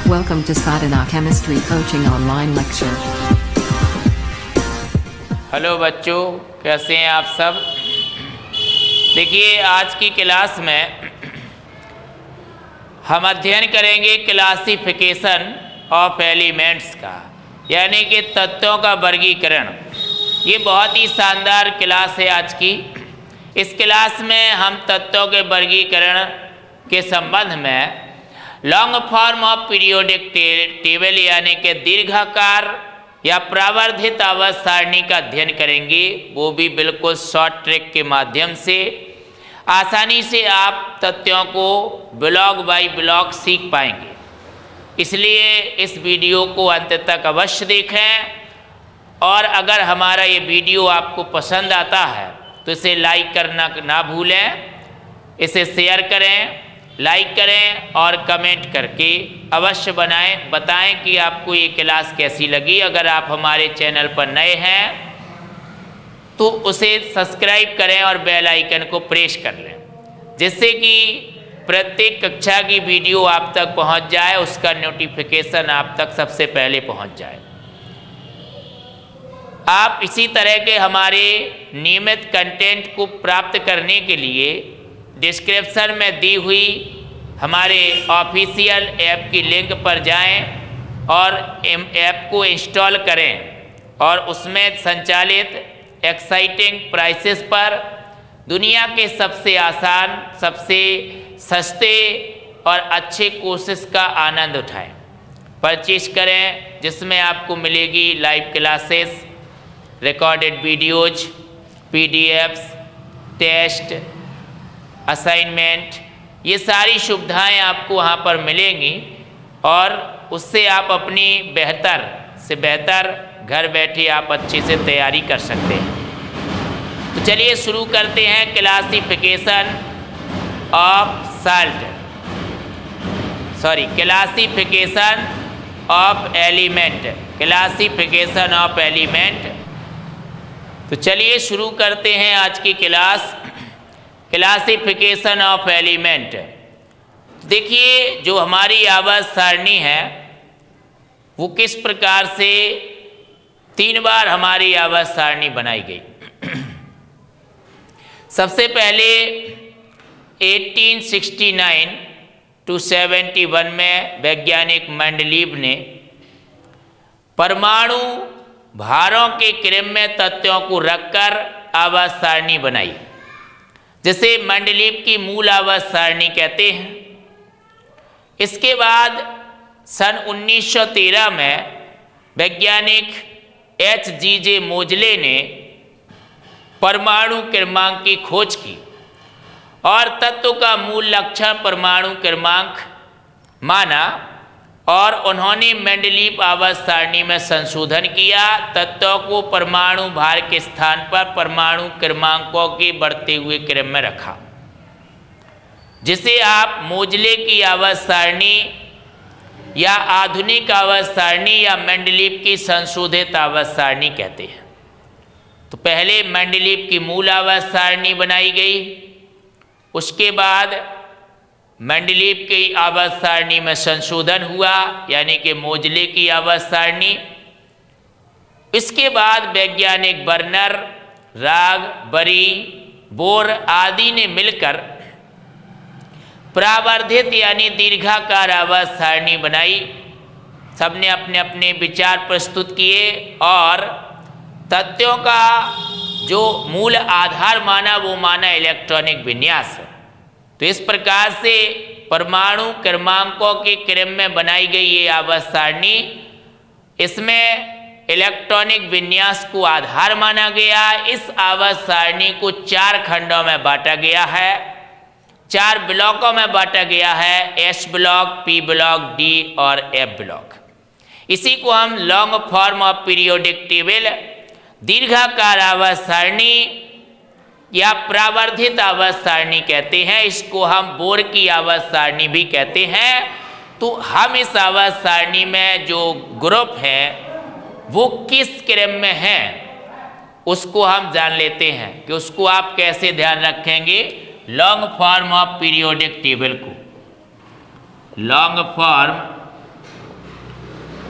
Welcome to Sadhana Chemistry Coaching Online Lecture. Hello बच्चों, कैसे हैं आप सब। देखिए, आज की क्लास में हम अध्ययन करेंगे क्लासिफिकेशन ऑफ एलिमेंट्स का, यानी कि तत्वों का वर्गीकरण। ये बहुत ही शानदार क्लास है आज की। इस क्लास में हम तत्वों के वर्गीकरण के संबंध में long form of periodic table यानी कि दीर्घाकार या प्रावर्धित आवर्त सारणी का अध्ययन करेंगे, वो भी बिल्कुल शॉर्ट ट्रिक के माध्यम से। आसानी से आप तथ्यों को ब्लॉक बाय ब्लॉक सीख पाएंगे, इसलिए इस वीडियो को अंत तक अवश्य देखें। और अगर हमारा ये वीडियो आपको पसंद आता है तो इसे लाइक करना ना भूलें, इसे शेयर करें, लाइक करें और कमेंट करके अवश्य बताएं कि आपको ये क्लास कैसी लगी। अगर आप हमारे चैनल पर नए हैं तो उसे सब्सक्राइब करें और बेल आइकन को प्रेस कर लें, जिससे कि प्रत्येक कक्षा की वीडियो आप तक पहुंच जाए, उसका नोटिफिकेशन आप तक सबसे पहले पहुंच जाए। आप इसी तरह के हमारे नियमित कंटेंट को प्राप्त करने के लिए डिस्क्रिप्शन में दी हुई हमारे ऑफिशियल ऐप की लिंक पर जाएं और ऐप को इंस्टॉल करें और उसमें संचालित एक्साइटिंग प्राइसेस पर दुनिया के सबसे आसान, सबसे सस्ते और अच्छे कोर्सेज का आनंद उठाएं, परचेज करें, जिसमें आपको मिलेगी live classes, recorded videos, PDFs, test, assignment, ये सारी सुविधाएं आपको वहाँ पर मिलेंगी और उससे आप अपनी बेहतर से बेहतर घर बैठे आप अच्छे से तैयारी कर सकते हैं। तो चलिए शुरू करते हैं क्लासिफिकेशन ऑफ एलिमेंट। तो चलिए शुरू करते हैं आज की क्लासिफिकेशन ऑफ एलिमेंट। देखिए, जो हमारी आवर्त सारणी है वो किस प्रकार से 3 बार हमारी आवर्त सारणी बनाई गई। सबसे पहले 1869 to 71 में वैज्ञानिक मेंडलीव ने परमाणु भारों के क्रम में तत्वों को रखकर आवर्त सारणी बनाई, जिसे मेंडलीव की मूल आवर्त सारणी कहते हैं। इसके बाद सन 1913 में वैज्ञानिक H.G.J. मोजले ने परमाणु क्रमांक की खोज की और तत्व का मूल लक्षण परमाणु क्रमांक माना और उन्होंने मेंडलीव आवर्त सारणी में संशोधन किया। तत्वों को परमाणु भार के स्थान पर परमाणु क्रमांकों के बढ़ते हुए क्रम में रखा, जिसे आप मोजले की आवर्त सारणी या आधुनिक आवर्त सारणी या मेंडलीव की संशोधित आवर्त सारणी कहते हैं। तो पहले मेंडलीव की मूल आवर्त सारणी बनाई गई, उसके बाद मेंडलीव की आवर्त सारणी में संशोधन हुआ, यानी कि मोजले की आवर्त सारणी। इसके बाद वैज्ञानिक बर्नर, राग, बरी, बोर आदि ने मिलकर प्रावर्धित यानी दीर्घाकार आवर्त सारणी बनाई। सबने अपने अपने विचार प्रस्तुत किए और तथ्यों का जो मूल आधार माना वो माना इलेक्ट्रॉनिक विन्यास। तो इस प्रकार से परमाणु क्रमांकों के क्रम में बनाई गई ये आवर्त सारणी, इसमें इलेक्ट्रॉनिक विन्यास को आधार माना गया। इस आवर्त सारणी को 4 खंडों में बांटा गया है, 4 ब्लॉकों में बांटा गया है, S block, P block, D और F ब्लॉक। इसी को हम long form of periodic table, दीर्घाकार आवर्त सारणी या प्रावर्धित आवर्त सारणी कहते हैं। इसको हम बोर की आवर्त सारणी भी कहते हैं। तो हम इस आवर्त सारणी में जो ग्रुप है वो किस क्रम में है उसको हम जान लेते हैं कि उसको आप कैसे ध्यान रखेंगे। Long form of periodic table को, long form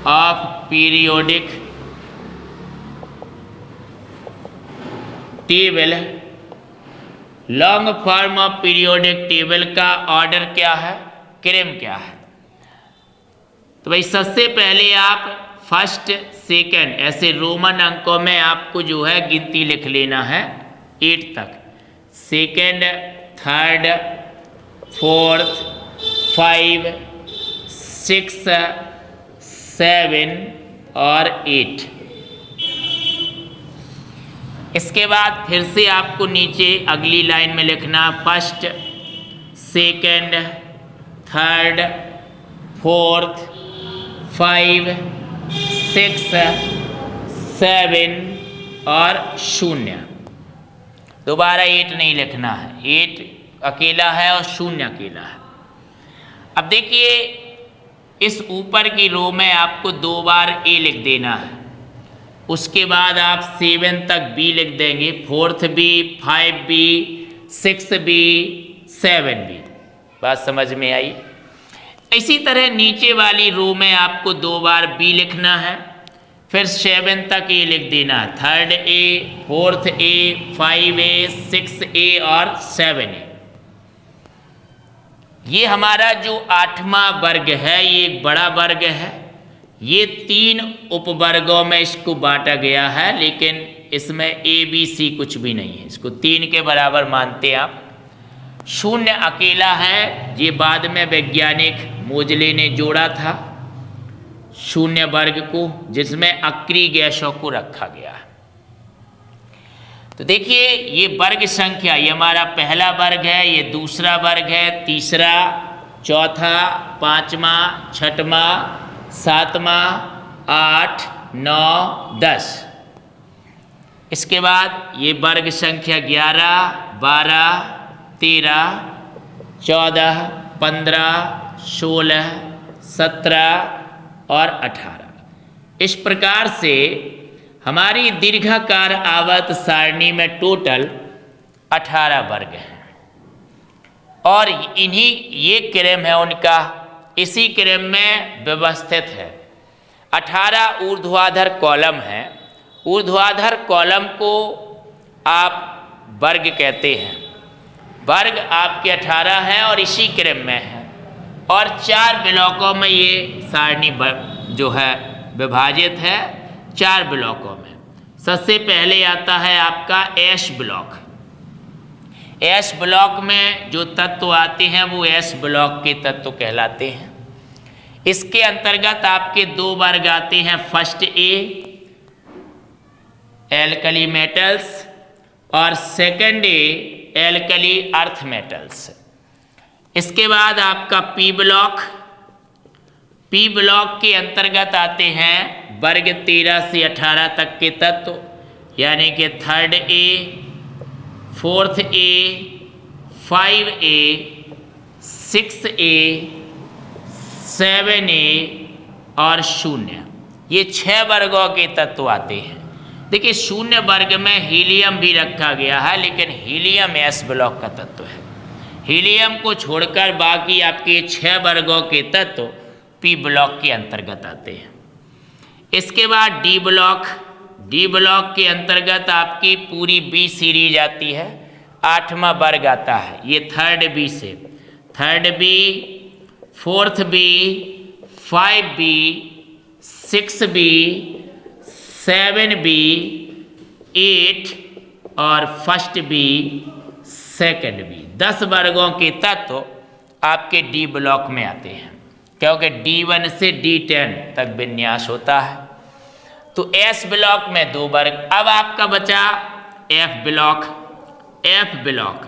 of periodic table, long form of periodic table का ऑर्डर क्या है, क्रम क्या है। तो भाई सबसे पहले आप फर्स्ट सेकंड ऐसे रोमन अंकों में आपको जो है गिनती लिख लेना है 8 तक। सेकंड, थर्ड, फोर्थ, 5, 6, 7 और 8। इसके बाद फिर से आपको नीचे अगली लाइन में लिखना फर्स्ट, सेकंड, थर्ड, फोर्थ, 5, 6, 7 और 0। दोबारा 8 नहीं लिखना है, 8 अकेला है और 0 अकेला है। अब देखिए इस ऊपर की रो में आपको 2 बार ए लिख देना है, उसके बाद आप 7 तक बी लिख देंगे, 4th B, 5 B, 6 B, 7 B. बात समझ में आई। इसी तरह नीचे वाली रो में आपको 2 बार बी लिखना है, फिर 7 तक ए लिख देना, 3rd ए, 4th ए, 5 ए, 6 ए और 7 ए। ये हमारा जो 8वां वर्ग है ये एक बड़ा वर्ग है। ये 3 उपवर्गों में इसको बांटा गया है, लेकिन इसमें ए बी सी कुछ भी नहीं है, इसको 3 के बराबर मानते हैं आप। 0 अकेला है, ये बाद में वैज्ञानिक मोजले ने जोड़ा था 0 वर्ग को, जिसमें अक्रिय गैसों को रखा गया है। तो देखिए ये वर्ग संख्या, ये हमारा पहला वर्ग है, ये दूसरा वर्ग है, तीसरा, चौथा, 5वां, 6वां, 7वां, 8, 9, 10। इसके बाद ये वर्ग संख्या 11, 12, 13, 14, 15, 16, 17 और 18। इस प्रकार से हमारी दीर्घाकार आवर्त सारणी में टोटल 18 वर्ग हैं और इन्हीं ये क्रम है उनका, इसी क्रम में व्यवस्थित है। 18 ऊर्ध्वाधर कॉलम है। ऊर्ध्वाधर कॉलम को आप वर्ग कहते हैं। वर्ग आपके 18 हैं और इसी क्रम में है और 4 ब्लॉकों में ये सारणी जो है विभाजित है, 4 ब्लॉकों में। सबसे पहले आता है आपका एस ब्लॉक। एस ब्लॉक में जो तत्व आते हैं वो एस ब्लॉक के तत्व कहलाते हैं। इसके अंतर्गत आपके 2 वर्ग आते हैं, फर्स्ट ए एल्कली मेटल्स और सेकंड ए एल्कली अर्थ मेटल्स। इसके बाद आपका पी ब्लॉक। पी ब्लॉक के अंतर्गत आते हैं वर्ग 13 से 18 तक के तत्व, यानी कि 3rd ए, 4th ए, 5 ए, 6 ए, 7 ए और 0। ये 6 वर्गों के तत्व आते हैं। देखिए 0 वर्ग में हीलियम भी रखा गया है, लेकिन हीलियम एस ब्लॉक का तत्व है। हीलियम को छोड़कर बाकी आपके 6 वर्गों के तत्व पी ब्लॉक के अंतर्गत आते हैं। इसके बाद डी ब्लॉक। डी ब्लॉक के अंतर्गत आपकी पूरी बी सीरीज आती है, 8वां वर्ग आता है। ये 3rd बी से 3rd B, 4th B, 5 B, 6 B, 7 B, 8 और 1st बी, 2nd बी। 10 वर्गों के तत्व आपके डी ब्लॉक में आते हैं, क्योंकि D1 से D10 तक विन्यास होता है। तो एस ब्लॉक में 2 वर्ग। अब आपका बचा F block. F block,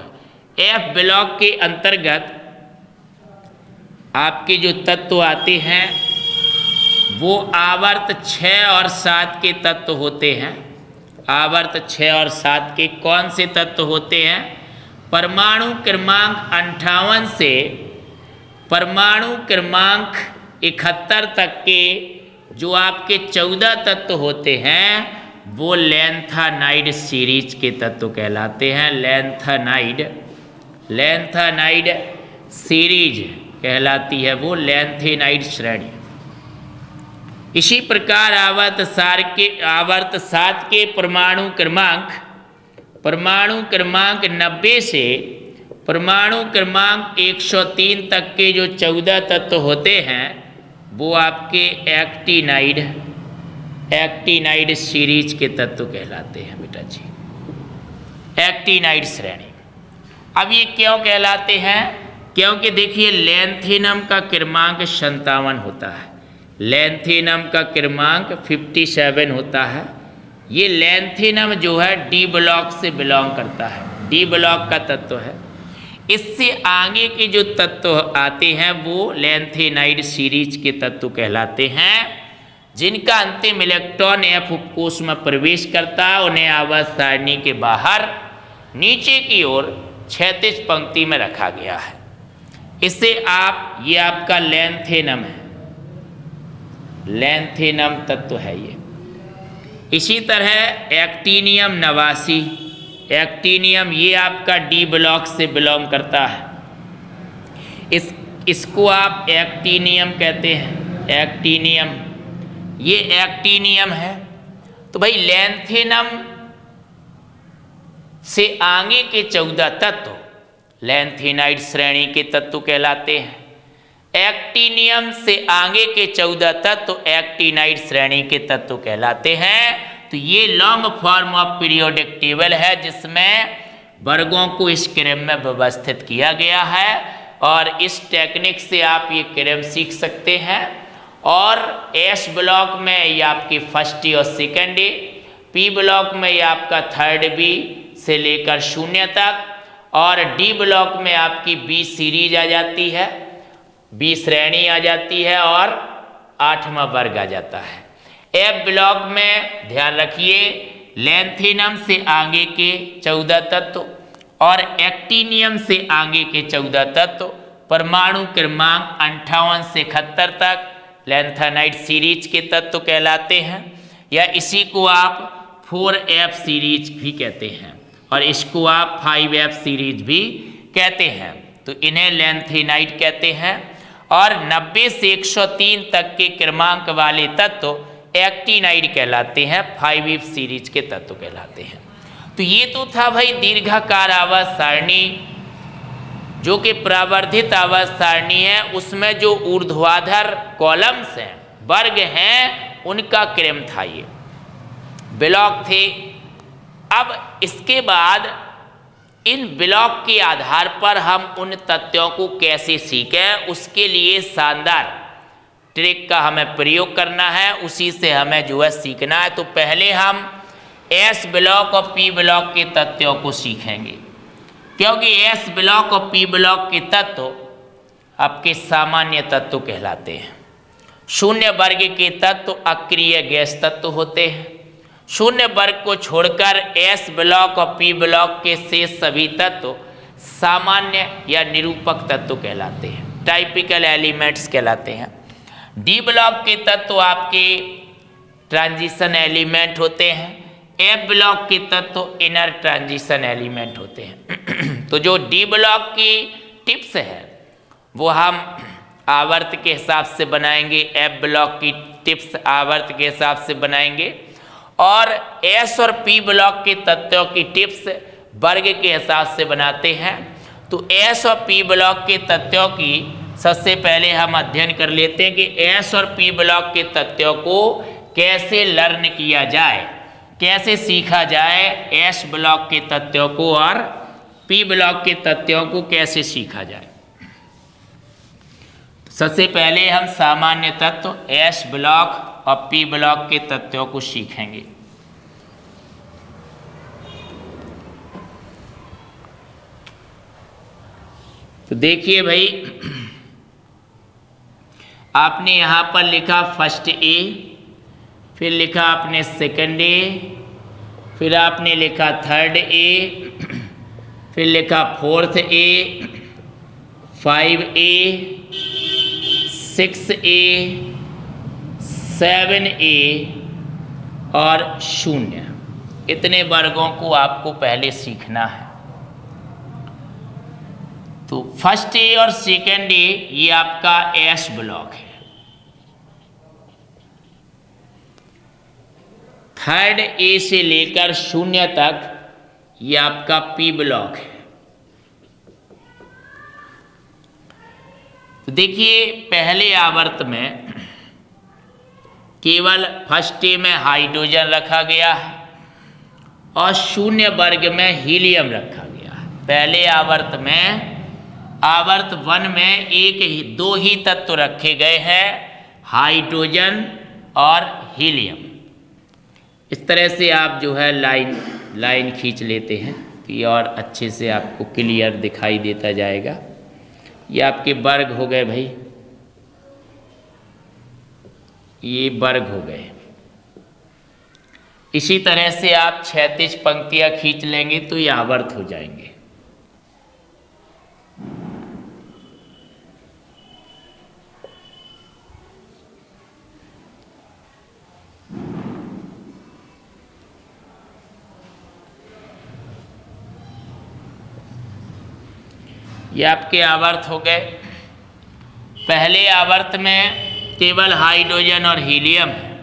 F block के अंतर्गत आपके जो तत्व आते हैं वो आवर्त 6 और 7 के तत्व होते हैं। आवर्त 6 और 7 के कौन से तत्व होते हैं? परमाणु क्रमांक 58 से परमाणु क्रमांक 71 तक के जो आपके 14 तत्व होते हैं वो लैंथेनाइड सीरीज के तत्व कहलाते हैं। लैंथेनाइड सीरीज कहलाती है वो, लैंथेनाइड श्रेणी। इसी प्रकार आवर्त 7 के परमाणु क्रमांक 90 से परमाणु क्रमांक 103 तक के जो 14 तत्व होते हैं वो आपके एक्टिनाइड सीरीज के तत्व कहलाते हैं बेटा जी, एक्टिनाइड श्रेणी। अब ये क्यों कहलाते हैं? क्योंकि देखिए लैंथेनम का क्रमांक 57 होता है, लैंथेनम का क्रमांक 57 होता है। ये लैंथेनम जो है डी ब्लॉक से बिलोंग करता है, डी ब्लॉक का तत्व है। इससे आगे के जो तत्व आते हैं वो लैंथेनाइड सीरीज के तत्व कहलाते हैं, जिनका अंतिम इलेक्ट्रॉन F उपकोष में प्रवेश करता है। उन्हें आवर्त सारणी के बाहर नीचे की ओर क्षैतिज पंक्ति में रखा गया है। इसे ये आपका लैंथेनम है, लैंथेनम तत्व है ये। इसी तरह एक्टिनियम 89, एक्टिनियम ये आपका डी ब्लॉक से बिलोंग करता है। इसको आप एक्टिनियम कहते हैं, एक्टिनियम, ये एक्टिनियम है। तो भाई लैंथेनम से आगे के 14 तत्व लैंथेनाइड श्रेणी के तत्व कहलाते हैं। एक्टिनियम से आगे के 14 तत्व एक्टिनाइड श्रेणी के तत्व कहलाते हैं। तो ये long form of periodic table है, जिसमें वर्गों को इस क्रम में व्यवस्थित किया गया है, और इस टेक्निक से आप ये क्रम सीख सकते हैं। और एस ब्लॉक में ये आपकी फर्स्ट ए और सेकेंड ए, पी ब्लॉक में ये आपका थर्ड बी से लेकर 0 तक, और डी ब्लॉक में आपकी बी सीरीज आ जाती है, बी श्रेणी आ जाती है, और 8वां वर्ग आ जाता है। एफ ब्लॉक में ध्यान रखिए लैंथेनम से आगे के 14 तत्व और एक्टिनियम से आगे के 14 तत्व परमाणु क्रमांक 58 से 71 तक लैंथेनाइड सीरीज के तत्व कहलाते हैं, या इसी को आप 4F सीरीज भी कहते हैं, और इसको आप 5F सीरीज भी कहते हैं। तो इन्हें लैंथेनाइड कहते हैं। और 90 से 103 तक के क्रमांक वाले तत्व एक्टिनाइड कहलाते हैं, 5F सीरीज के तत्व कहलाते हैं। तो ये तो था भाई दीर्घाकार आवर्त सारणी, जो कि प्रावर्धित आवर्त सारणी है। उसमें जो ऊर्ध्वाधर कॉलम्स हैं, वर्ग हैं, उनका क्रम था, ये ब्लॉक थे। अब इसके बाद इन ब्लॉक के आधार पर हम उन तथ्यों को कैसे सीखें, उसके लिए शानदार ट्रिक का हमें प्रयोग करना है, उसी से हमें जो है सीखना है। तो पहले हम एस ब्लॉक और पी ब्लॉक के तथ्यों को सीखेंगे, क्योंकि एस ब्लॉक और पी ब्लॉक के तत्व आपके सामान्य तत्व कहलाते हैं। 0 वर्ग के तत्व अक्रिय गैस तत्व होते हैं। 0 वर्ग को छोड़कर एस ब्लॉक और पी ब्लॉक के शेष सभी तत्व सामान्य या निरूपक तत्व कहलाते हैं, टाइपिकल एलिमेंट्स कहलाते हैं। डी ब्लॉक के तत्व आपके ट्रांजिशन एलिमेंट होते हैं। एफ ब्लॉक के तत्व इनर ट्रांजिशन एलिमेंट होते हैं। तो जो डी ब्लॉक की टिप्स है वो हम आवर्त के हिसाब से बनाएंगे, एफ ब्लॉक की टिप्स आवर्त के हिसाब से बनाएंगे, और एस और पी ब्लॉक के तत्वों की टिप्स वर्ग के हिसाब से बनाते हैं। तो एस और पी ब्लॉक के तत्वों की सबसे पहले हम अध्ययन कर लेते हैं कि एस और पी ब्लॉक के तत्वों को कैसे लर्न किया जाए, कैसे सीखा जाए। एस ब्लॉक के तत्वों को और पी ब्लॉक के तत्वों को कैसे सीखा जाए। सबसे पहले हम सामान्य तत्व एस ब्लॉक और पी ब्लॉक के तत्वों को सीखेंगे। तो देखिए भाई, आपने यहाँ पर लिखा फर्स्ट ए, फिर लिखा आपने सेकंड ए, फिर आपने लिखा थर्ड ए, फिर लिखा फोर्थ ए, 5A, 6A, 7A और 0। इतने वर्गों को आपको पहले सीखना है। तो फर्स्ट ए और सेकंड ए ये आपका एस ब्लॉक है। थर्ड ए से लेकर 0 तक ये आपका पी ब्लॉक है। तो देखिए पहले आवर्त में केवल फर्स्ट ए में हाइड्रोजन रखा गया है और 0 वर्ग में हीलियम रखा गया है। पहले आवर्त में आवर्त 1 में दो ही तत्व रखे गए हैं, हाइड्रोजन और हीलियम। इस तरह से आप जो है लाइन खींच लेते हैं तो ये और अच्छे से आपको क्लियर दिखाई देता जाएगा। ये आपके वर्ग हो गए भाई, ये वर्ग हो गए। इसी तरह से आप क्षैतिज पंक्तियां खींच लेंगे तो ये आवर्त हो जाएंगे। ये आपके आवर्त हो गए। पहले आवर्त में केवल हाइड्रोजन और हीलियम है।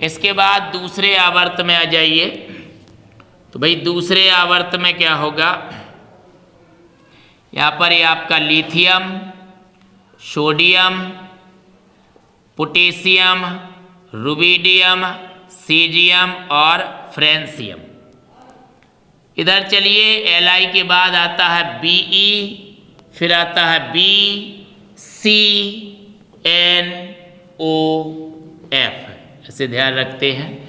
इसके बाद दूसरे आवर्त में आ जाइए तो भाई दूसरे आवर्त में क्या होगा, यहाँ पर ये आपका lithium, sodium, potassium, rubidium, caesium और फ्रेंसियम। इधर चलिए Li के बाद आता है Be, फिर आता है BCNOF। ऐसे ध्यान रखते हैं,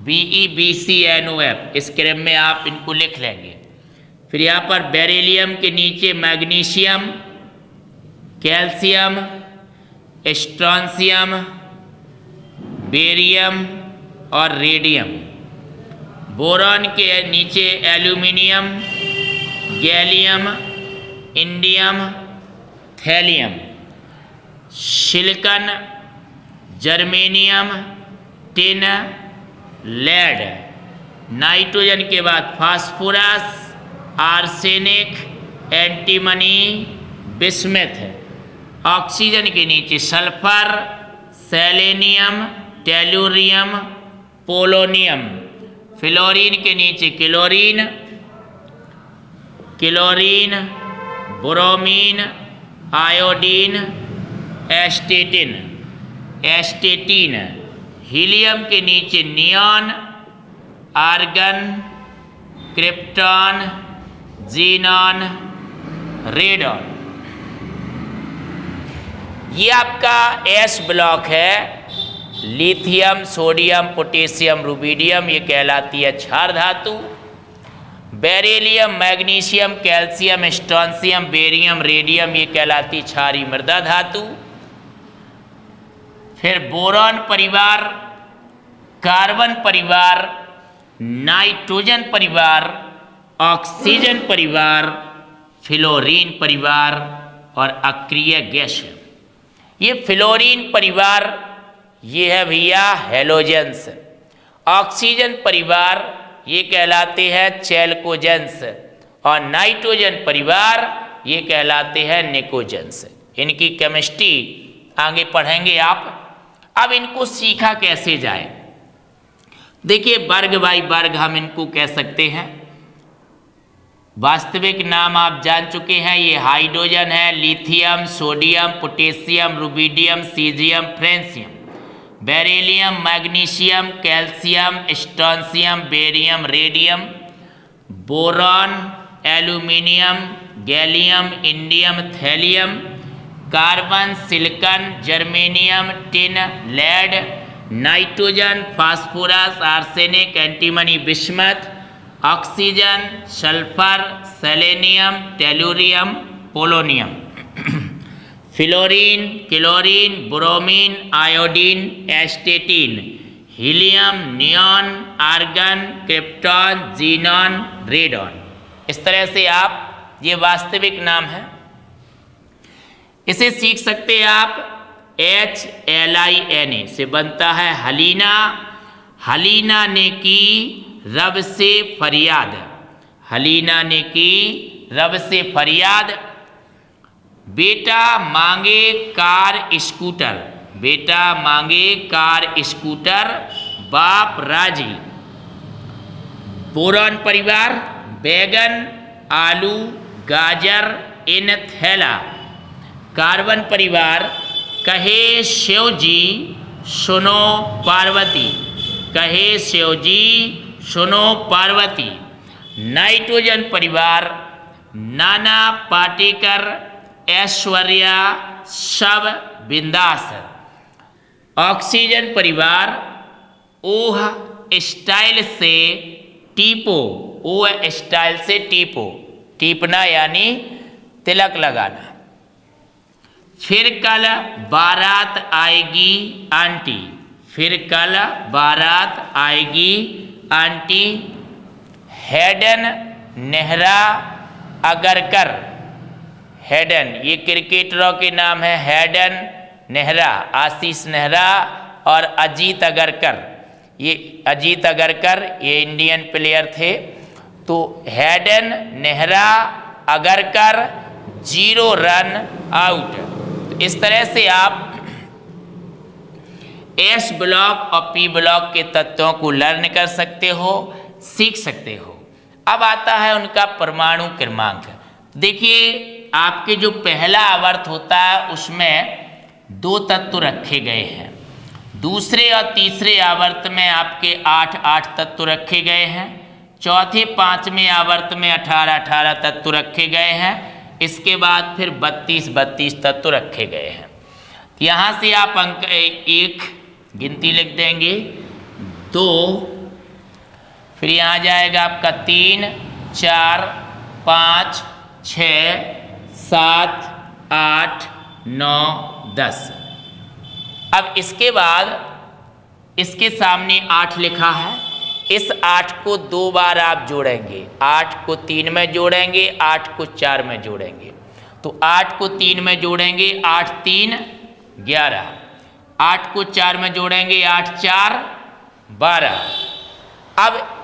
BeBCNOF, इस क्रम में आप इनको लिख लेंगे। फिर यहाँ पर बेरिलियम के नीचे मैग्नीशियम, कैल्शियम, स्ट्रॉन्शियम, बेरियम और रेडियम। बोरॉन के नीचे aluminium, gallium, indium, thallium, silicon, germanium, tin, lead. Nitrogen के बाद phosphorus, arsenic, antimony, bismuth. Oxygen के नीचे sulphur, selenium, tellurium, polonium. Fluorine के नीचे chlorine, bromine, iodine, astatine. Helium के नीचे neon, argon, krypton, xenon, radon. ये आपका एस ब्लॉक है। लिथियम, सोडियम, पोटेशियम, रुबिडियम ये कहलाती है क्षार धातु। Beryllium, magnesium, calcium, strontium, barium, radium ये कहलाती क्षारीय मृदा धातु। फिर बोरॉन परिवार, कार्बन परिवार, नाइट्रोजन परिवार, ऑक्सीजन परिवार, फ्लोरीन परिवार और अक्रिय गैस। ये फ्लोरीन परिवार ये है भैया हेलोजेंस। ऑक्सीजन परिवार ये कहलाते हैं चैल्कोजेंस और नाइट्रोजन परिवार ये कहलाते हैं निकोजेंस। इनकी केमिस्ट्री आगे पढ़ेंगे आप। अब इनको सीखा कैसे जाए, देखिए वर्ग बाई वर्ग हम इनको कह सकते हैं। वास्तविक नाम आप जान चुके हैं, ये हाइड्रोजन है, lithium, sodium, potassium, rubidium, caesium, francium, beryllium, magnesium, calcium, strontium, barium, radium, boron, aluminium, gallium, indium, thallium, carbon, silicon, germanium, tin, lead, nitrogen, phosphorus, arsenic, antimony, bismuth, oxygen, sulphur, selenium, tellurium, polonium, fluorine, chlorine, bromine, iodine, astatine, helium, neon, argon, krypton, xenon, radon. इस तरह से आप, ये वास्तविक नाम है, इसे सीख सकते हैं आप। HLINA से बनता है हलीना। हलीना ने की रब से फरियाद, हलीना ने की रब से फरियाद। बेटा मांगे कार स्कूटर, बेटा मांगे कार स्कूटर, बाप राजी। बोरॉन परिवार, बैगन, आलू, गाजर इन थैला। कार्बन परिवार, कहे शिव जी सुनो पार्वती, कहे शिव जी सुनो पार्वती। नाइट्रोजन परिवार, नाना पाटेकर, ऐश्वर्या सब बिंदास। ऑक्सीजन परिवार, ओह स्टाइल से टीपो, ओह स्टाइल से टीपो, टीपना यानी तिलक लगाना। फिर कल बारात आएगी आंटी, फिर कल बारात आएगी aunty. Hayden, Nehra, Agarkar. Hayden ये क्रिकेटरों के नाम है, हेडन, नेहरा, आशीष नेहरा और अजीत अगरकर। ये अजीत अगरकर ये इंडियन प्लेयर थे। तो Hayden, Nehra, Agarkar 0 run out. तो इस तरह से आप एस ब्लॉक और पी ब्लॉक के तत्वों को लर्न कर सकते हो, सीख सकते हो। अब आता है उनका परमाणु क्रमांक। देखिए आपके जो पहला आवर्त होता है उसमें 2 तत्व रखे गए हैं, दूसरे और तीसरे आवर्त में आपके 8 तत्व रखे गए हैं, चौथे 5वें आवर्त में 18 तत्व रखे गए हैं। इसके बाद फिर 32 तत्व रखे गए हैं। यहाँ से आप अंक 1 गिनती लिख देंगे, 2, फिर यहाँ जाएगा आपका 3, 4, 5, 6, 7, 8, 9, 10। अब इसके बाद इसके सामने 8 लिखा है, इस 8 को 2 बार आप जोड़ेंगे, 8 को 3 में जोड़ेंगे, 8 को 4 में जोड़ेंगे। तो 8 को 3 में जोड़ेंगे, 8 3 11, 8 को 4 में जोड़ेंगे, 8 4 12। अब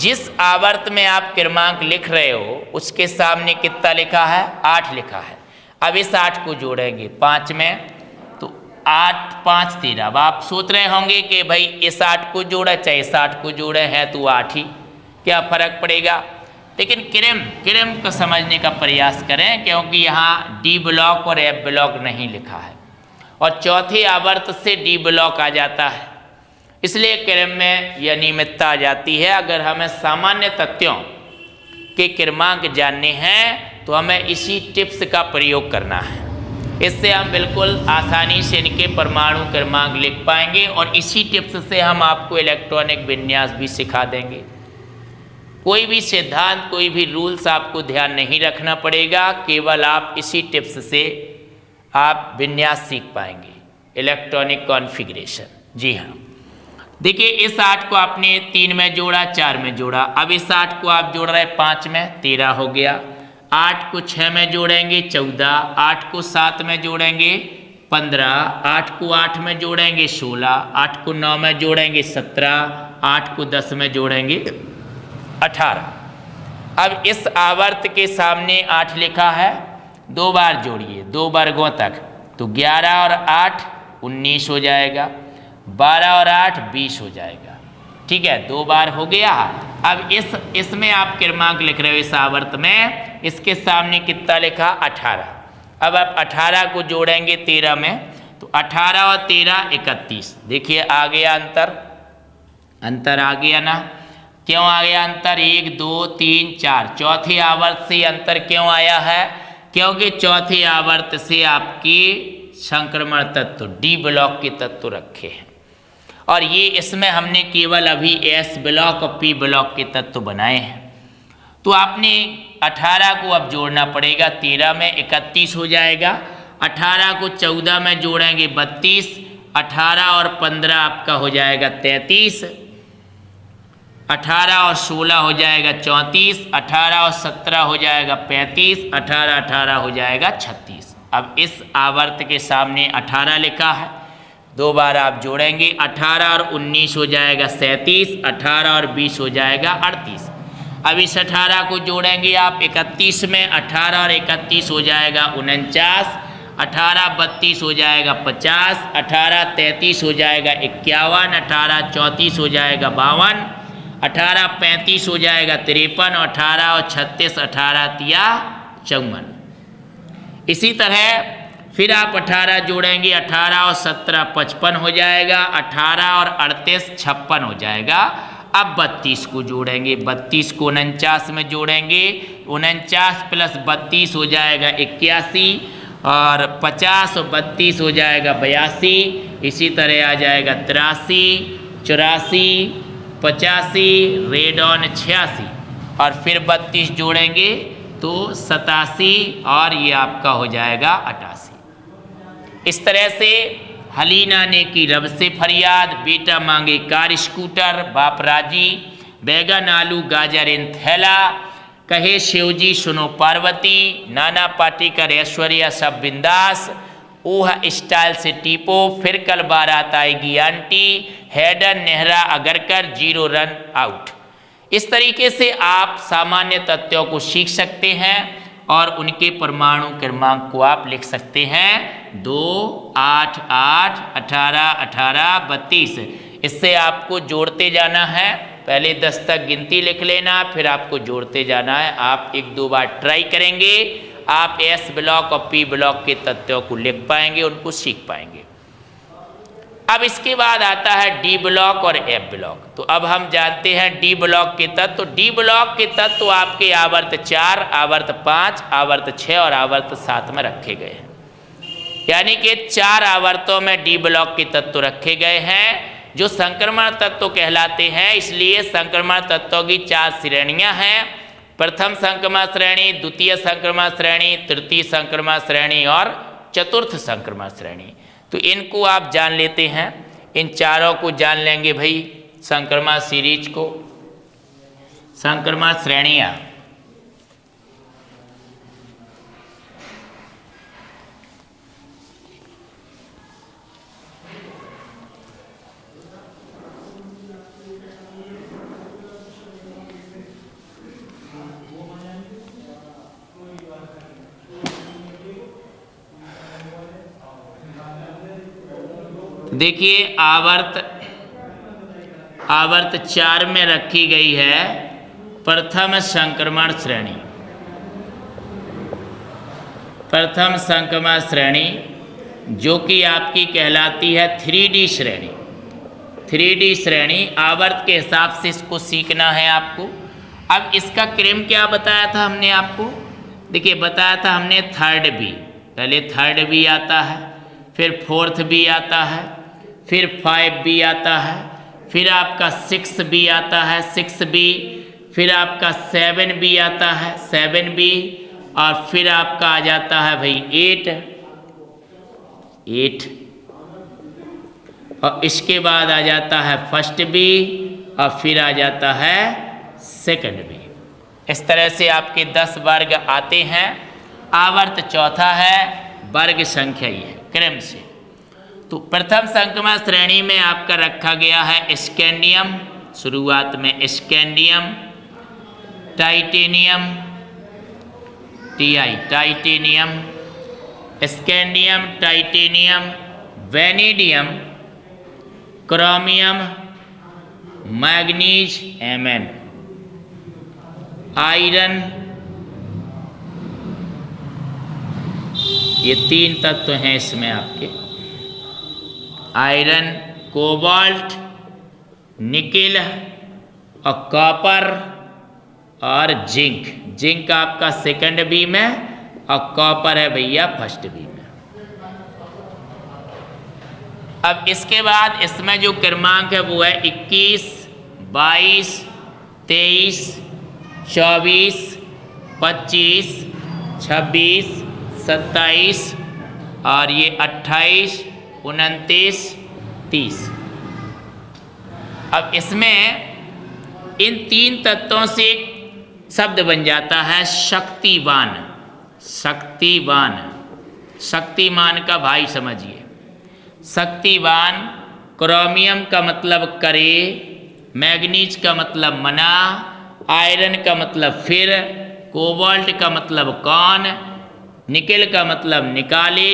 जिस आवर्त में आप क्रमांक लिख रहे हो उसके सामने कितना लिखा है, 8 लिखा है। अब इस 8 को जोड़ेंगे 5 में, तो 8 5 13। अब आप सोच रहे होंगे कि भाई इस 8 को जोड़ा चाहे इस 8 को जोड़े हैं तो 8 ही, क्या फर्क पड़ेगा। लेकिन क्रम को समझने का प्रयास करें, क्योंकि यहाँ डी ब्लॉक और एफ ब्लॉक नहीं लिखा है और चौथे आवर्त से डी ब्लॉक आ जाता है, इसलिए क्रम में यह अनियमितता आ जाती है। अगर हमें सामान्य तथ्यों के क्रमांक जानने हैं तो हमें इसी टिप्स का प्रयोग करना है। इससे हम बिल्कुल आसानी से इनके परमाणु क्रमांक लिख पाएंगे और इसी टिप्स से हम आपको इलेक्ट्रॉनिक विन्यास भी सिखा देंगे। कोई भी सिद्धांत, कोई भी रूल्स आपको ध्यान नहीं रखना पड़ेगा, केवल आप इसी टिप्स से आप विन्यास सीख पाएंगे, इलेक्ट्रॉनिक कॉन्फ़िगरेशन। जी हाँ, देखिए इस 8 को आपने 3 में जोड़ा, 4 में जोड़ा। अब इस 8 को आप जोड़ रहे हैं 5 में, 13 हो गया। 8 को 6 में जोड़ेंगे 14, 8 को 7 में जोड़ेंगे 15, 8 को 8 में जोड़ेंगे 16, 8 को 9 में जोड़ेंगे 17, 8 को 10 में जोड़ेंगे 18। अब इस आवर्त के सामने 8 लिखा है, 2 बार जोड़िए 2 वर्गों तक, तो 11 और 8 19 हो जाएगा, 12 और 8 20 हो जाएगा। ठीक है, 2 बार हो गया। अब इसमें आप क्रमांक लिख रहे हो इस आवर्त में, इसके सामने कितना लिखा 18। अब आप 18 को जोड़ेंगे 13 में, तो 18 और 13 31। देखिए आ गया अंतर आ गया ना। क्यों आ गया अंतर? 1 2 3 4 चौथे आवर्त से अंतर क्यों आया है? क्योंकि चौथे आवर्त से आपके संक्रमण तत्व डी ब्लॉक के तत्व रखे हैं और ये इसमें हमने केवल अभी एस ब्लॉक और पी ब्लॉक के तत्व बनाए हैं। तो आपने 18 को अब जोड़ना पड़ेगा, 13 में 31 हो जाएगा, 18 को 14 में जोड़ेंगे 32, 18 और 15 आपका हो जाएगा 33, 18 और 16 हो जाएगा 34, 18 और 17 हो जाएगा 35, 18 हो जाएगा 36। अब इस आवर्त के सामने 18 लिखा है, 2 बार आप जोड़ेंगे, 18 और 19 हो जाएगा 37, 18 और 20 हो जाएगा 38। अब इस 18 को जोड़ेंगे आप 31 में, 18 और 31 हो जाएगा 49, 18 32 हो जाएगा 50, 18 33 हो जाएगा 51, 18 34 हो जाएगा 52, 18 35 हो जाएगा 53, 18 और 36, 18 तिया 54। इसी तरह फिर आप 18 जोड़ेंगे, 18 और 17 55 हो जाएगा, 18 और 38 56 हो जाएगा। अब 32 को जोड़ेंगे, 32 को 49 में जोड़ेंगे, 49 प्लस 32 हो जाएगा 81, और 50 और 32 हो जाएगा 82। इसी तरह आ जाएगा 83, 84, 85, रेड ऑन 86, और फिर 32 जोड़ेंगे तो 87, और ये आपका हो जाएगा 88। इस तरह से हलीना ने की रब से फरियाद, बेटा मांगे कार स्कूटर, बाप राजी, बैगन आलू गाजर इन थैला, कहे शिवजी सुनो पार्वती, नाना पाटेकर ऐश्वर्या सब बिंदास, ओह स्टाइल से टीपो, फिर कल बारात आएगी aunty, Hayden Nehra Agarkar 0 run out. इस तरीके से आप सामान्य तथ्यों को सीख सकते हैं और उनके परमाणु क्रमांक को आप लिख सकते हैं 2, 8, 8, 18, 18, 32। इससे आपको जोड़ते जाना है, पहले 10 तक गिनती लिख लेना, फिर आपको जोड़ते जाना है। आप 1-2 बार ट्राई करेंगे, आप एस ब्लॉक और पी ब्लॉक के तथ्यों को लिख पाएंगे, उनको सीख पाएंगे। अब इसके बाद आता है डी ब्लॉक और एफ ब्लॉक। तो अब हम जानते हैं डी ब्लॉक के तत्व। तो डी ब्लॉक के तत्व आपके आवर्त 4, आवर्त 5, आवर्त 6 और आवर्त 7 में रखे गए हैं, यानी कि 4 आवर्तों में डी ब्लॉक के तत्व रखे गए हैं जो संक्रमण तत्व कहलाते हैं। इसलिए संक्रमण तत्वों की 4 श्रेणियां हैं, प्रथम संक्रमण श्रेणी, द्वितीय संक्रमण श्रेणी, तृतीय संक्रमण श्रेणी और चतुर्थ संक्रमण श्रेणी। तो इनको आप जान लेते हैं, इन चारों को जान लेंगे भाई, संक्रमण सीरीज को, संक्रमण श्रेणियां। देखिए आवर्त 4 में रखी गई है प्रथम संक्रमण श्रेणी। प्रथम संक्रमण श्रेणी जो कि आपकी कहलाती है 3D श्रेणी। 3D श्रेणी आवर्त के हिसाब से इसको सीखना है आपको। अब इसका क्रम क्या बताया था हमने आपको, देखिए बताया था हमने 3rd बी, पहले 3rd बी आता है, फिर 4th बी आता है, फिर 5 बी आता है, फिर आपका 6 बी आता है, 6 बी, फिर आपका 7 बी आता है, 7 बी, और फिर आपका आ जाता है भाई 8, और इसके बाद आ जाता है 1st बी, और फिर आ जाता है 2nd बी। इस तरह से आपके 10 वर्ग आते हैं। आवर्त चौथा है, वर्ग संख्या ही है क्रम से। तो प्रथम संक्रमण श्रेणी में आपका रखा गया है स्कैंडियम, शुरुआत में scandium, titanium, titanium, scandium, titanium, vanadium, chromium, manganese Mn, iron, ये 3 तत्व हैं इसमें आपके, आयरन, कोबाल्ट, निकेल और कॉपर और जिंक। जिंक आपका 2nd बी में और कॉपर है भैया 1st बी में। अब इसके बाद इसमें जो क्रमांक है वो है 21, 22, 23, 24, 25, 26, 27 और ये 28, 29, 30। अब इसमें इन 3 तत्वों से शब्द बन जाता है शक्तिवान। शक्तिवान, शक्तिमान का भाई समझिए। शक्तिवान, क्रोमियम का मतलब करे, मैग्नीज का मतलब मना, आयरन का मतलब फिर, कोबाल्ट का मतलब कौन, निकेल का मतलब निकाले,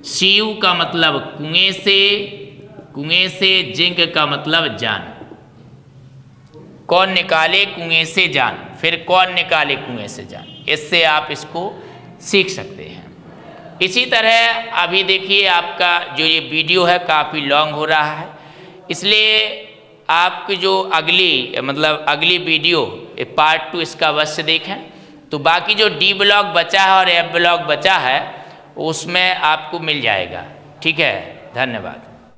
सीयू का मतलब कुएं से, जिंक का मतलब जान। कौन निकाले कुएं से जान, फिर कौन निकाले कुएं से जान, इससे आप इसको सीख सकते हैं। इसी तरह अभी देखिए आपका जो ये वीडियो है काफ़ी लॉन्ग हो रहा है, इसलिए आपकी जो अगली वीडियो पार्ट 2 इसका अवश्य देखें। तो बाकी जो डी ब्लॉक बचा है और एफ ब्लॉक बचा है उसमें आपको मिल जाएगा। ठीक है, धन्यवाद।